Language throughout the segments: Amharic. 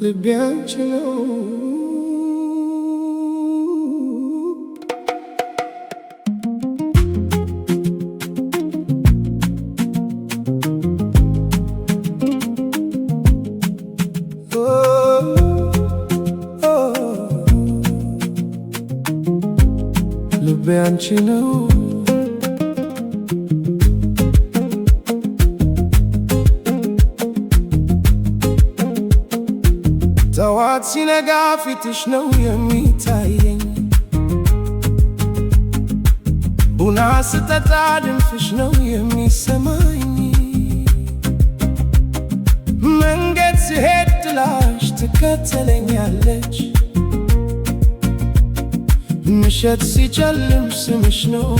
ልቤ አንቺ ነው ልቤ አንቺ ነው ጠዋት ሲነጋ ፊትሽ ነው የሚታየኝ ቡና ስጠጣ ድምፅሽ ነው የሚሰማኝ መንገድ ስሄድ ጥላሽ ትከተለኛለች ምሽት ሲጨልም ስምሽ ነው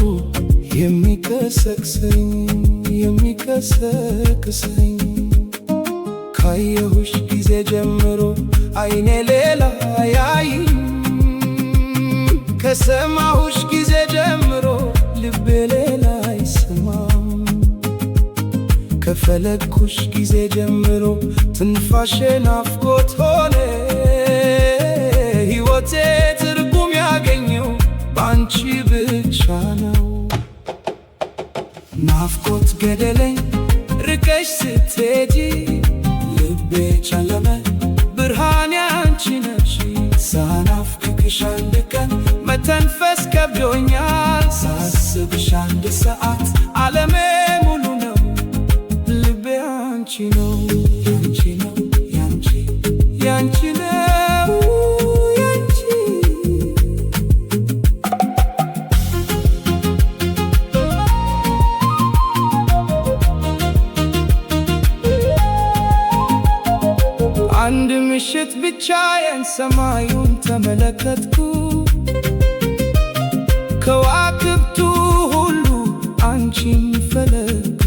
የሚቀሰቅሰኝ ካየሁሽ ጊዜ ጀምሮ አይኔ ሌላ አያይም ከሰማሁሽ ጊዜ ጀምሮ ልቤ ሌላ አይሰማም ከፈለግኩሽ ጊዜ ጀምሮ ትንፋሼ ናፍቆት ሆነ ሕይወቴ ትርጉም ያገኘው ባንቺ ብቻ ነው ናፍቆት ገደለኝ ርቀሽ ስትሄጂ ልቤ ጨለመ ብርሃኔ አንቺ ነሽ ሳናፍቅሽ አንድ ቀን መተንፈስ ከብዶኛል ሳስብሽ አንድ ሰዓት ዓለሜ ሙሉ ነው ልቤ አንቺ ነው ያንቺ ነው ያንቺ ያንቺ ነው ያንቺ አንድ ምሽት ብቻዬን ሰማዩን ተመለከትኩ ከዋክብቱ ሁሉ አንቺን ፈለጉ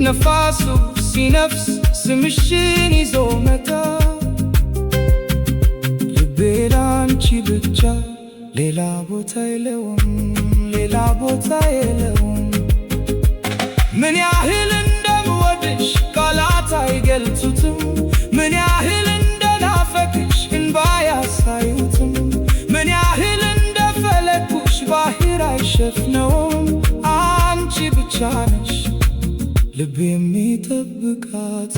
ነፋሱ ሲነፍስ ስምሽን ይዞ መጣ ልቤ ላንቺ ብቻ ሌላ ቦታ የለውም ሌላ ቦታ የለውም ምን ያህል እንደምወድሽ ቃላት አይገልጹትም ምን ያህል እንደናፈቅሽ እንባ ያሳዩትም ምን ያህል እንደፈለግኩሽ ባህር አይሸፍነውም አንቺ ብቻ ነሽ ልብ የሚጠብቃት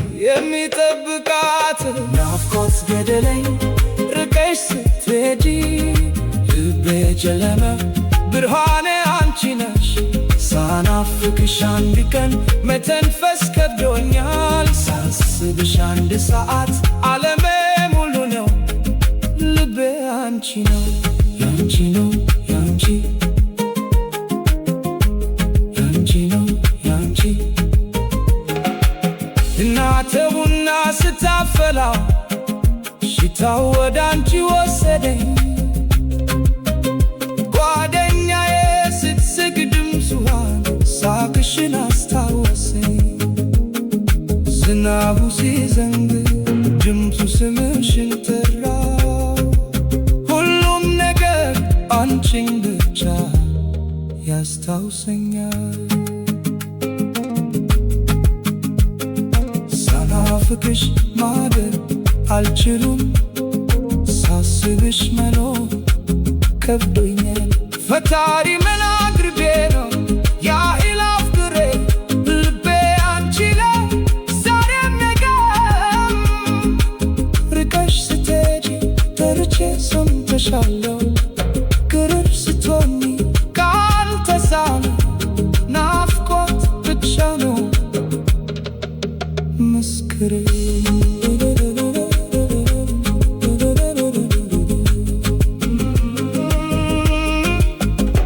ናፍቆት ገደለኝ ርቀሽ ስትሄጂ ልቤ ጨለመ ብርሃኔ አንቺ ነሽ ሳናፍቅሽ አንድ ቀን መተንፈስ ከብዶኛል ሳስብሽ አንድ ሰዓት ዓለሜ ሙሉ ነው ልቤ አንቺ ነው ያንቺ ነው ያንቺ ያንቺ ነው ያንቺ እናቴ ቡና ስታፈላ ሽታው ወደ አንቺ ወሰደኝ ጓደኛዬ ስትስቅ ድምፅዋን ሳቅሽን አስታወሰኝ ዝናቡ ሲዘንብ ድምፁ ስምሽን ጠራ ሁሉም ነገር አንቺን ብቻ ያስታውሰኛል ሳናፍቅሽ ማደር አልችልም ሳስብሽ መኖር ከብዶኛል ፈጣሪ ምን አድርጌ ነው ያህል አፍቅሬ ልቤ አንቺ ላይ ዛሬም ነገም ርቀሽ ስትሄጂ ጠርቼ ሰምተሻለሁ ቅርብ ስትሆኚ ቃል ተሳለ ናፍቆት ብቻ ነው መስክሬ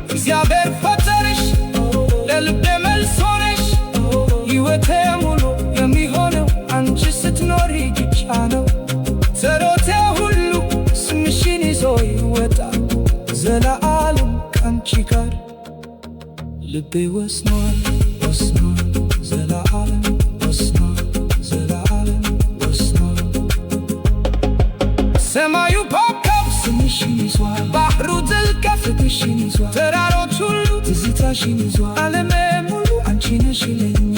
እግዚአብሔር ፈጠረሽ ለልቤ መልስ ሆነሽ ሕይወቴ ሙሉ የሚሆነው አንቺ ስትኖሪ ብቻ ነው ጸሎቴ ሁሉ ስምሽን ይዞ ይወጣል ዘለዓለም ካንቺ ጋር ልቤ ወስኗል ዘለዓለም ዘለዓለም ወስኗል ሰማዩ ኮከብ ስምሽን ይዟል ባህሩ ጥልቀት ፍቅርሽን ይዟል ተራሮች ሁሉ ትዝታ እይታሽን ይዟል ዓለሜ ሙሉ አንቺ ነሽ ይለኛል።